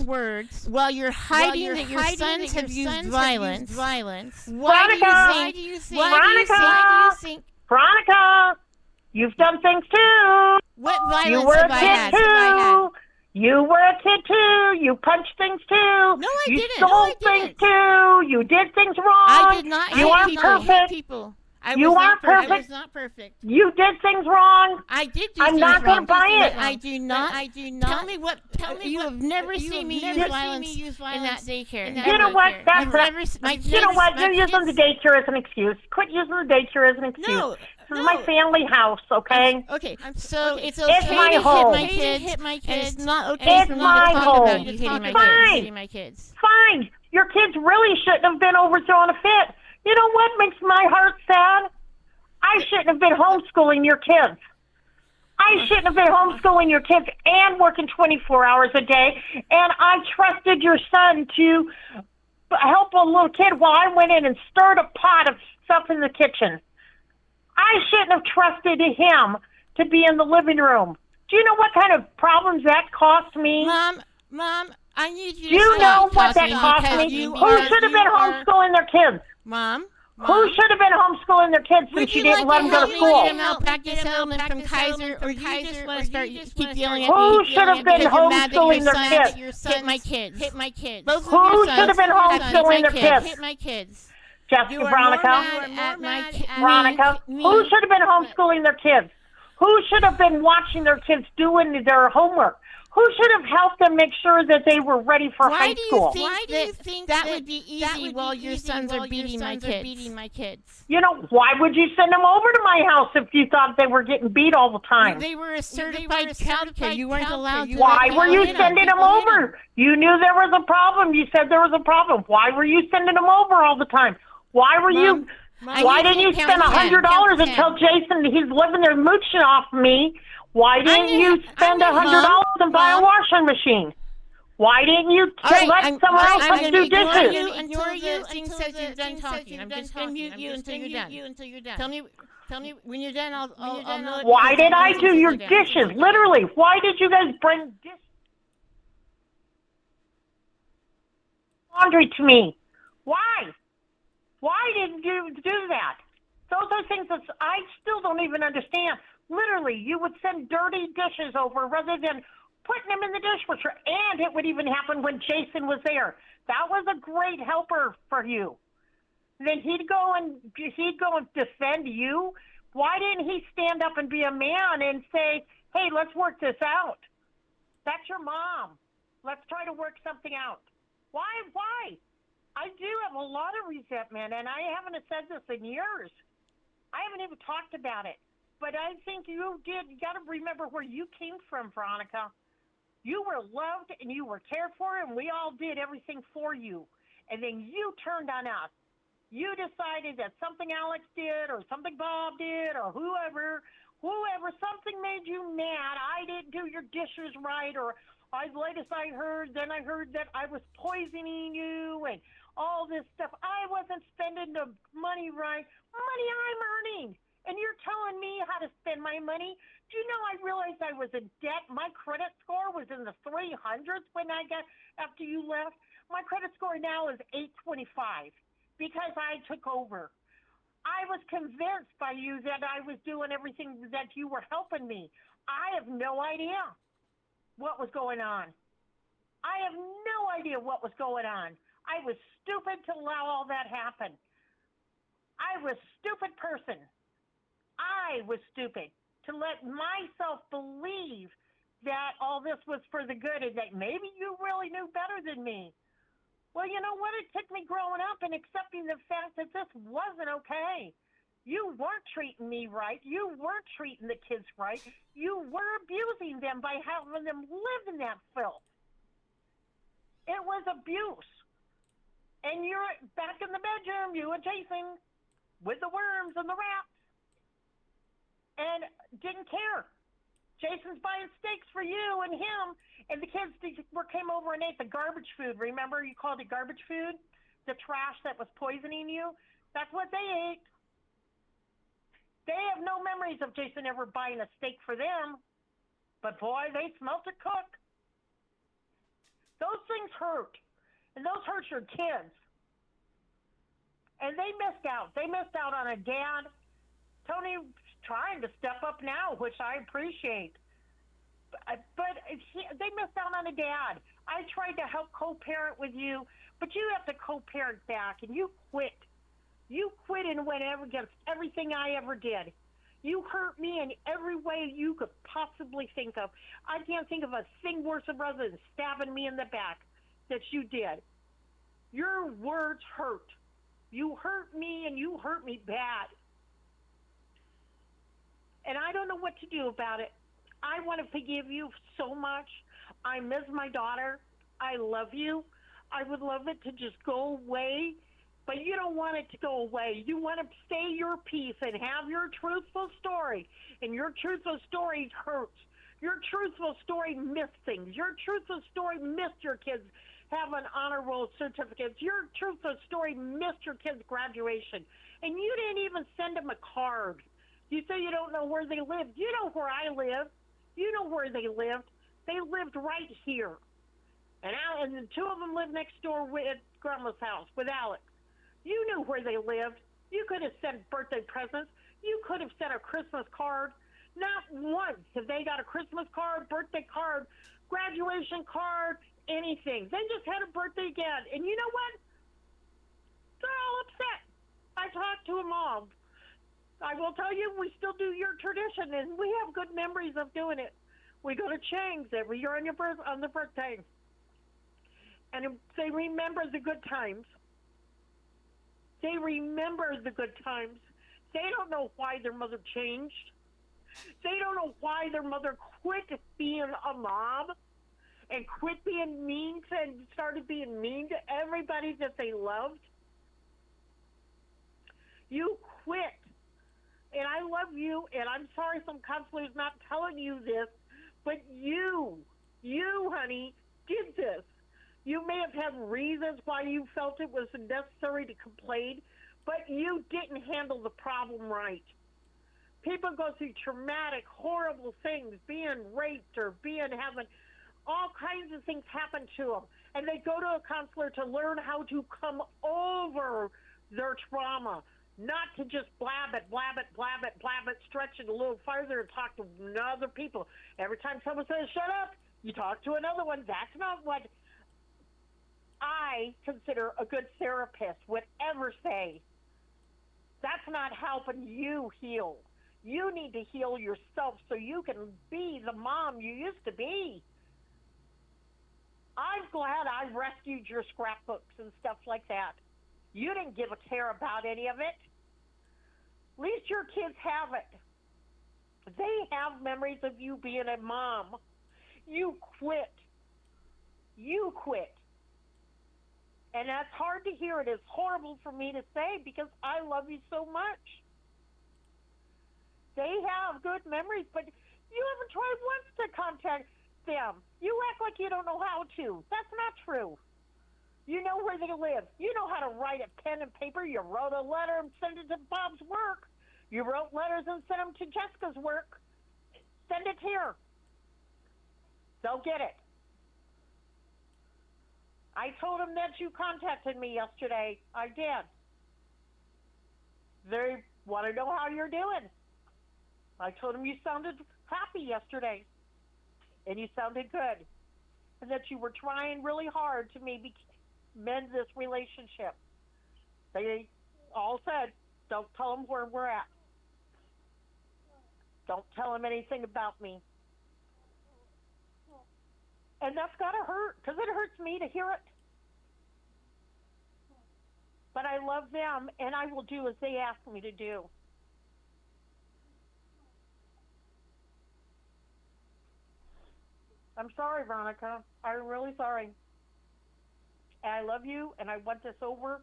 words while you're hiding that your sons have used violence. Why do you think? Veronica, you've done things too. What violence have I had? You were a kid too. You punched things too. No, I didn't. You stole things too. You did things wrong. I did not. You aren't perfect. People. You aren't perfect. I was not perfect. You did things wrong. I did do I'm things not going wrong. to buy it. I do not. Tell me what. You have never seen me use violence in that daycare. You know what? You know what? You're using the daycare as an excuse. Quit using the daycare as an excuse. No. This is my family house, okay? Okay, so it's okay It's my to home. hit my kids, and it's not okay It's for me to my talk home. about you hitting Fine. my kids. Fine. Your kids really shouldn't have been over throwing a fit. You know what makes my heart sad? I shouldn't have been homeschooling your kids. I shouldn't have been homeschooling your kids and working 24 hours a day. And I trusted your son to help a little kid while I went in and stirred a pot of stuff in the kitchen. I shouldn't have trusted him to be in the living room. Do you know what kind of problems that cost me? Mom, I need you to Do you know stop what that talking cost because me? you Who should have been homeschooling their kids? Mom, Who should have been homeschooling their kids since you didn't let them go to school? Get a malpractice settlement from Kaiser, or you just want to start keep yelling at me? Who should have been homeschooling their kids? Hit my kids. Hit my kids. Who should have been homeschooling their kids? Hit my kids. Jessica, Veronica. Veronica. Me. Who should have been homeschooling their kids? Who should have been watching their kids doing their homework? Who should have helped them make sure that they were ready for high school? Why do you think that would be easy while your sons are beating my kids? You know, why would you send them over to my house if you thought they were getting beat all the time? They were a certified childcare. You weren't allowed to. Why were you sending them over? You knew there was a problem. You said there was a problem. Why were you sending them over all the time? Why were you? Why didn't you spend $100 and tell Jason he's living there mooching off me? Why didn't you spend $100 and buy a washing machine? Why didn't you let someone else do dishes? Ignore you until you're done talking. I'm just going to mute you until you're done. Tell me when you're done. I'll know. Why did I do your dishes? Literally, why did you guys bring laundry to me? Why? Why didn't you do that? Those are things that I still don't even understand. Literally, you would send dirty dishes over rather than putting them in the dishwasher. And it would even happen when Jason was there. That was a great helper for you. Then he'd go and defend you. Why didn't he stand up and be a man and say, hey, let's work this out? That's your mom. Let's try to work something out. Why? I do have a lot of resentment, and I haven't said this in years. I haven't even talked about it. But I think you did. You got to remember where you came from, Veronica. You were loved and you were cared for, and we all did everything for you. And then you turned on us. You decided that something Alex did or something Bob did or whoever, something made you mad. I didn't do your dishes right, or latest I heard that I was poisoning you and all this stuff. I wasn't spending the money right. Money I'm earning. And you're telling me how to spend my money? Do you know I realized I was in debt? My credit score was in the 300s when after you left. My credit score now is 825 because I took over. I was convinced by you that I was doing everything, that you were helping me. I have no idea what was going on. I have no idea what was going on. I was stupid to allow all that happen. I was a stupid person. I was stupid to let myself believe that all this was for the good and that maybe you really knew better than me. Well, you know what? It took me growing up and accepting the fact that this wasn't okay. You weren't treating me right. You weren't treating the kids right. You were abusing them by having them live in that filth. It was abuse. And you're back in the bedroom, you and Jason, with the worms and the rats. And didn't care. Jason's buying steaks for you and him, and the kids came over and ate the garbage food. Remember, you called it garbage food? The trash that was poisoning you? That's what they ate. They have no memories of Jason ever buying a steak for them, but boy, they smelt it cook. Those things hurt, and those hurt your kids. And they missed out. They missed out on a dad. Tony trying to step up now, which I appreciate. But they missed out on a dad. I tried to help co-parent with you, but you have to co-parent back, and you quit You quit and went against everything I ever did. You hurt me in every way you could possibly think of. I can't think of a thing worse rather than stabbing me in the back that you did. Your words hurt. You hurt me, and you hurt me bad. And I don't know what to do about it. I want to forgive you so much. I miss my daughter. I love you. I would love it to just go away, but you don't want it to go away. You want to stay your peace and have your truthful story, and your truthful story hurts. Your truthful story missed things. Your truthful story missed your kids having honor roll certificates. Your truthful story missed your kids' graduation, and you didn't even send them a card. You say you don't know where they lived. You know where I live. You know where they lived. They lived right here. And the two of them lived next door at Grandma's house with Alex. You knew where they lived. You could have sent birthday presents. You could have sent a Christmas card. Not once have they got a Christmas card, birthday card, graduation card, anything. They just had a birthday again. And you know what? They're all upset. I talked to them all. I will tell you, we still do your tradition, and we have good memories of doing it. We go to Chang's every year on the birthday. And they remember the good times. They remember the good times. They don't know why their mother changed. They don't know why their mother quit being a mom and quit being mean and started being mean to everybody that they loved. You quit. And I love you, and I'm sorry some counselor's not telling you this, but you, honey, did this. You may have had reasons why you felt it was necessary to complain, but you didn't handle the problem right. People go through traumatic, horrible things, being raped or having all kinds of things happen to them, and they go to a counselor to learn how to come over their trauma, not to just blab it, stretch it a little farther and talk to other people. Every time someone says, shut up, you talk to another one. That's not what I consider a good therapist would ever say. That's not helping you heal. You need to heal yourself so you can be the mom you used to be. I'm glad I rescued your scrapbooks and stuff like that. You didn't give a care about any of it. At least your kids have it. They have memories of you being a mom. You quit. You quit. And that's hard to hear. It is horrible for me to say because I love you so much. They have good memories, but you haven't tried once to contact them. You act like you don't know how to. That's not true. You know where they live. You know how to write a pen and paper. You wrote a letter and sent it to Bob's work. You wrote letters and sent them to Jessica's work. Send it here. They'll get it. I told them that you contacted me yesterday. I did. They want to know how you're doing. I told them you sounded happy yesterday. And you sounded good. And that you were trying really hard to maybe mend this relationship. They all said, don't tell them where we're at. Don't tell them anything about me. And that's got to hurt, because it hurts me to hear it. But I love them, and I will do as they ask me to do. I'm sorry, Veronica. I'm really sorry. And I love you, and I want this over.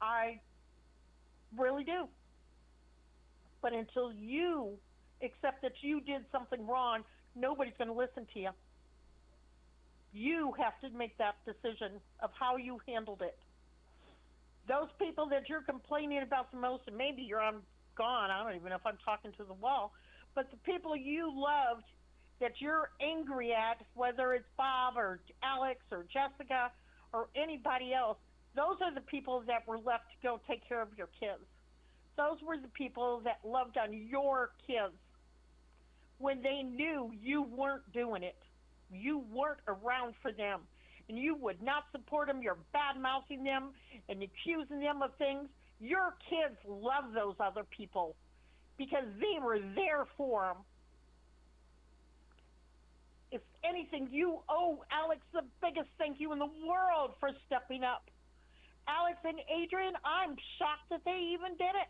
I really do. But until you accept that you did something wrong, nobody's going to listen to you. You have to make that decision of how you handled it. Those people that you're complaining about the most, and maybe I'm gone, I don't even know if I'm talking to the wall, but the people you loved that you're angry at, whether it's Bob or Alex or Jessica or anybody else, those are the people that were left to go take care of your kids. Those were the people that loved on your kids when they knew you weren't doing it. You weren't around for them, and you would not support them. You're bad-mouthing them and accusing them of things. Your kids love those other people because they were there for them. If anything, you owe Alex the biggest thank you in the world for stepping up. Alex and Adrian, I'm shocked that they even did it.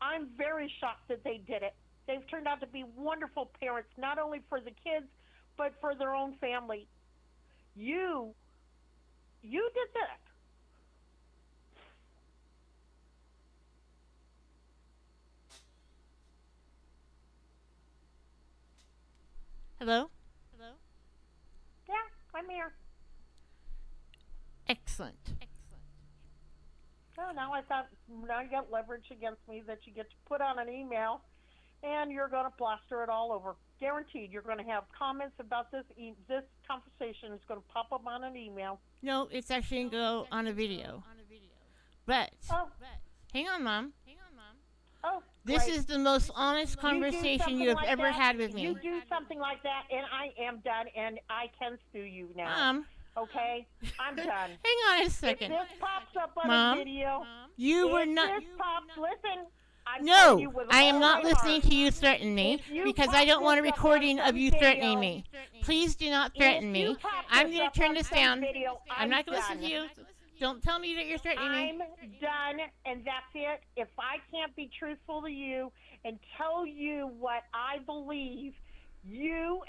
I'm very shocked that they did it. They've turned out to be wonderful parents, not only for the kids, but for their own family. You did that. Hello? Yeah, I'm here. Excellent. So now I thought, now you got leverage against me that you get to put on an email, and you're going to plaster it all over. Guaranteed, you're going to have comments about this. This conversation is going to pop up on an email. No, it's actually going to go on a video. But, hang on, Mom. Oh, this great. is the most honest conversation you have like ever that, had with me. You do something like that, and I am done, and I can sue you now. Mom. Okay? I'm done. Hang on a second. If this pops up on Mom, a video, you were not. Listen. No, I am not listening to you threaten me because I don't want a recording of you threatening me. Please do not threaten me. I'm going to turn this down. I'm not going to listen to you. Don't tell me that you're threatening me. I'm done, and that's it. If I can't be truthful to you and tell you what I believe, you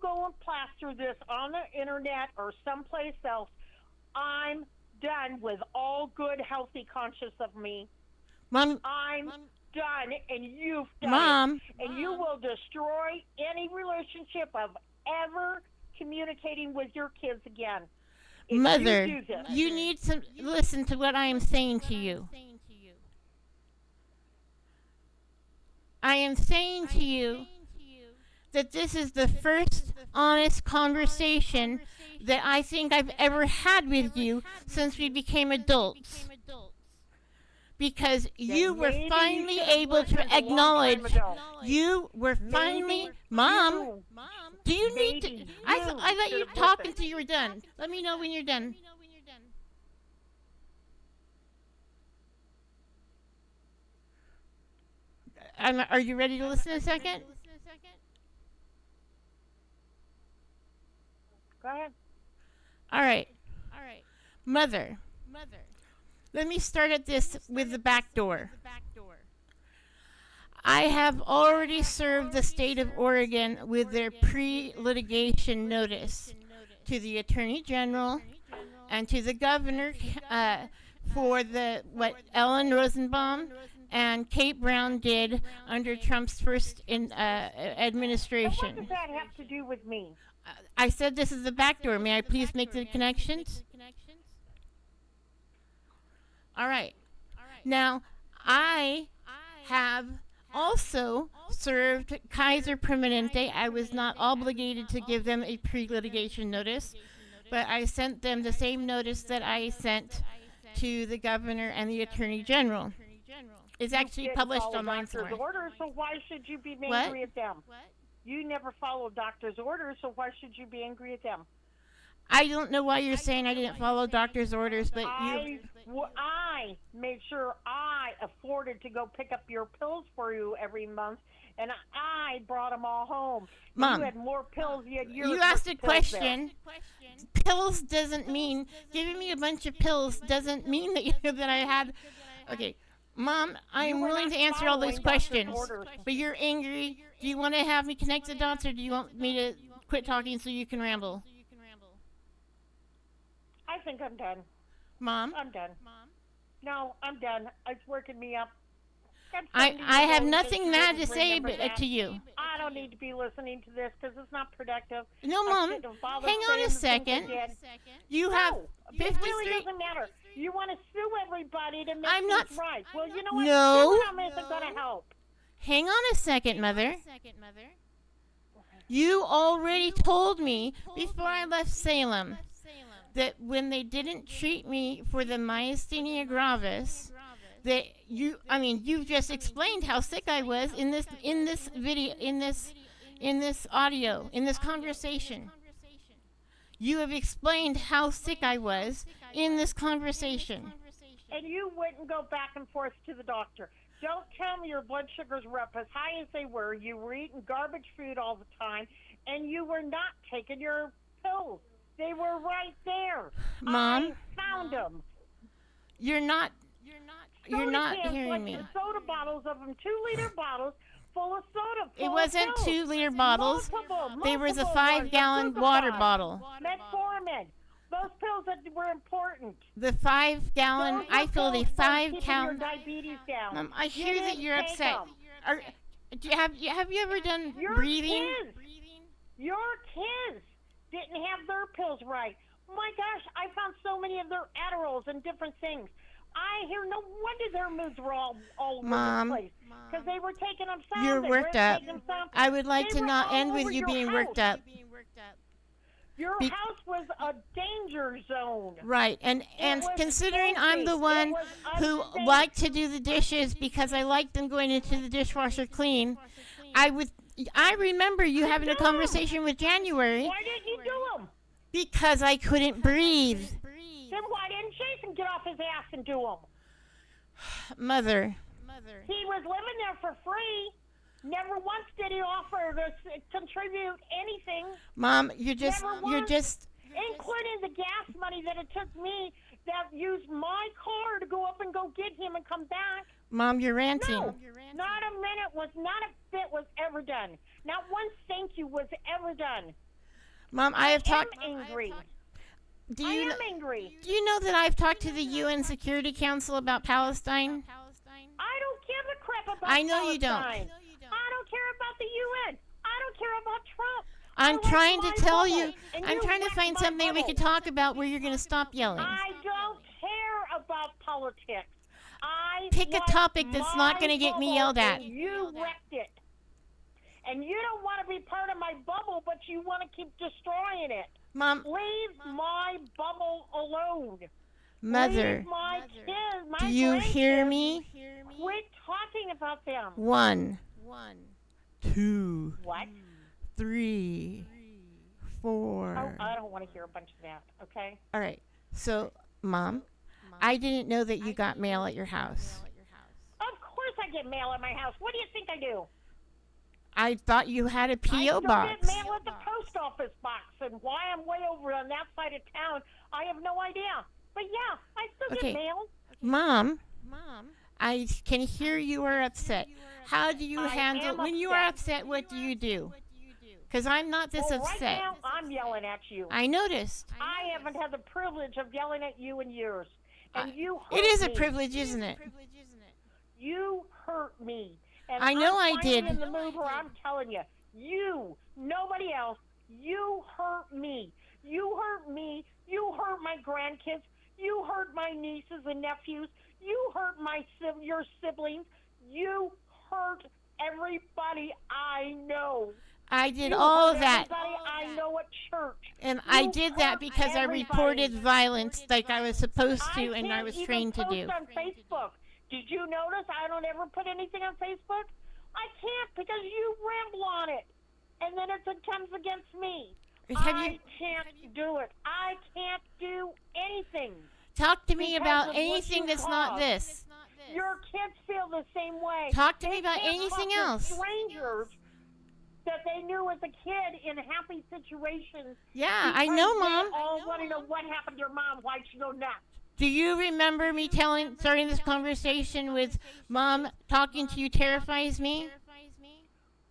go and plaster this on the internet or someplace else, I'm done with all good, healthy conscious of me. Mom, I'm done, and you've done Mom, it. And you will destroy any relationship of ever communicating with your kids again. If Mother, you need to listen to what I am saying to you. I am saying to you that this is the first honest conversation that I think I've ever had with you since we became adults. Because you were finally able to acknowledge, you were finally, Mom, do you need to, I let you talk until you were done. Let me know when you're done. Are you ready to listen a second? Go ahead. All right. Mother. Let me start at this with the back door. I have already served the state of Oregon with their pre-litigation notice to the Attorney General and to the Governor for what Ellen Rosenbaum and Kate Brown did under Trump's first administration. What does that have to do with me? I said this is the back door. May I please make the connections? All right. Now, I have also served Kaiser Permanente. I was not obligated to give them a pre-litigation notice, but I sent them the same notice that I sent to the Governor and the Attorney General. It's actually published online somewhere. Orders, so why should you be angry at them? You never followed doctor's orders, so why should you be angry at them? I don't know why you're saying I didn't follow doctor's orders, but I made sure I afforded to go pick up your pills for you every month, and I brought them all home. Mom, you had more pills. You asked a question. Pills doesn't mean giving me a bunch of pills doesn't mean that I had. Okay, Mom, I am willing to answer all those questions, but you're angry. Do you want to have me connect the dots, or do you want me to quit talking so you can ramble? I think I'm done. Mom? I'm done. No, I'm done. It's working me up. I have nothing bad to say to you. I don't need to be listening to this because it's not productive. No, Mom. Hang on a second. You have 53. It really doesn't matter. You want to sue everybody to make this right. Well, you know what? No. This isn't going to help. Hang on a second, Mother. You already told me before I left Salem that when they didn't treat me for the myasthenia gravis, that you've just explained how sick I was in this video, in this audio, in this conversation. You have explained how sick I was in this conversation. and you wouldn't go back and forth to the doctor. Don't tell me your blood sugars were up as high as they were. You were eating garbage food all the time, and you were not taking your pills. They were right there. Mom, I found them. You're not hearing me. Soda bottles of them, 2-liter bottles full of soda. It wasn't 2-liter bottles. Multiple They were the ones. 5-gallon water bottle. Metformin. Those pills that were important. The 5-gallon. Those I were filled a pills that keep 5-gallon. your diabetes down. Mom, I You hear that didn't you're take upset. them. Have you ever done Your breathing? Your kids didn't have their pills right. My gosh, I found so many of their Adderalls and different things. I hear no wonder their moods were all over Mom, the place. Because they were taking them some. You're they worked weren't up. taking them some. I would like They to were not all end with over you your being house. worked up. Your Be- house was a danger zone. Right, and was considering I'm the filthy. one It was who unsafe. liked to do the dishes because I liked them going into the dishwasher clean, I remember you having a do 'em. conversation with January Why didn't you do them? because I couldn't breathe. Then why didn't Jason get off his ass and do them? Mother. He was living there for free. Never once did he offer to contribute anything, Mom, Never once. Including the gas money that it took me that used my car to go up and go get him and come back. Mom, you're ranting. No, not a minute not a bit was ever done. Not one thank you was ever done. Mom, I have talked. I'm angry. Do I you am angry. do you know that I've talked to the UN Security Council about Palestine? I don't give a crap about I know you don't. Palestine. I don't care about the UN. I don't care about Trump. I'm I like trying to my tell bubble, you. and I'm you trying to wrecked find my something we bubble. can talk about where you're going to stop yelling. I don't care about politics. I Pick a like topic that's not my gonna get me bubble, yelled at. and you wrecked it. And you don't want to be part of my bubble, but you want to keep destroying it. Mom, Leave my bubble alone. Mother, Leave my kids, my do you hear grandkids. me? Quit talking about them. 1, 2, What? 3, 4. Oh, I don't want to hear a bunch of that, okay? All right. So, Mom, I didn't know that you got mail at your house. Of course I get mail at my house. What do you think I do? I thought you had a I P.O. still box. get mail at the post office box, and why I'm way over on that side of town, I have no idea. But yeah, I still Okay. get mail. Mom, I can hear you are upset. How do you I handle am when you are upset? What do you do? Because I'm not this Well, upset. right now, I'm yelling at you. I noticed. I haven't had the privilege of yelling at you in years. And you hurt It is a me. privilege, isn't it? You hurt me. And I know I'm I finally did. in the mood where I'm telling you, nobody else, you hurt me. You hurt me. You hurt my grandkids. You hurt my nieces and nephews. You hurt your siblings. You hurt everybody I know. I did You all hurt of that. Everybody I know at church. And I You did that hurt because I everybody. reported violence like I was supposed to and I can't was even trained to post do. on Facebook. Did you notice I don't ever put anything on Facebook? I can't because you ramble on it. And then it comes against me. I can't do it. I can't do anything. Talk to me because about of what anything you that's not caused. this. Your kids feel the same way. Talk to me They about can't anything talk to else. Strangers that they knew as a kid in happy situations. Yeah, I know, because Mom. They all want to know what happened to your mom. Why'd she go nuts? Do you remember me starting this conversation with Mom talking to you terrifies me?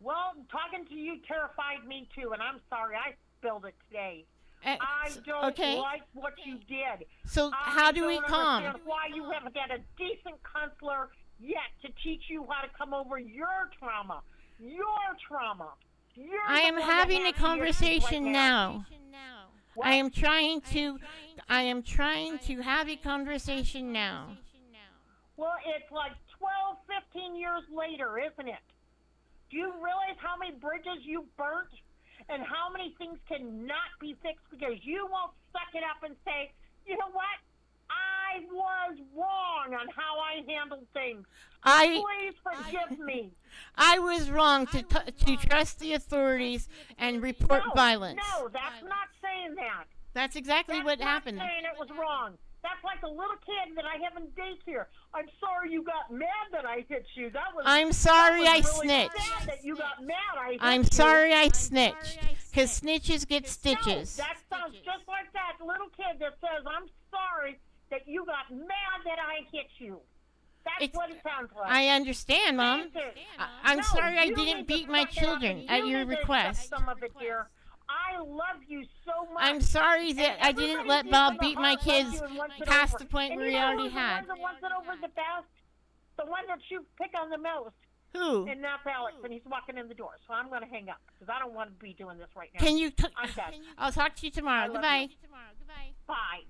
Well, talking to you terrified me too, and I'm sorry I spilled it today. I don't like what you did. So how do we I don't calm? understand why you haven't had a decent counselor yet to teach you how to come over your trauma. Your trauma. I am having a conversation now. What? I am trying to have a conversation now. Well, it's like 12, 15 years later, isn't it? Do you realize how many bridges you burnt and how many things cannot be fixed because you won't suck it up and say, you know what? I was wrong on how I handled things. Please forgive me. I was wrong to trust the authorities and report violence. No, that's not saying that. That's exactly what happened. That's not saying it was wrong. That's like a little kid that I have in daycare. I'm sorry you got mad that I hit you. I'm sorry I really snitched. Sad that you got mad I hit I'm you. sorry I snitched. Because snitches get stitches. No, that sounds just like that little kid that says, I'm sorry that you got mad that I hit you. That's what it sounds like. I understand, Mom. I'm sorry I didn't beat my children at your request. Some of it, dear. I love you so much. I'm sorry that I didn't let Bob beat my kids past the point where he already had. The one that over the best? The one that you pick on the most. Who? And that's Alex, and he's walking in the door. So I'm going to hang up because I don't want to be doing this right now. Can you? I'm done. I'll talk to you tomorrow. Goodbye. Bye.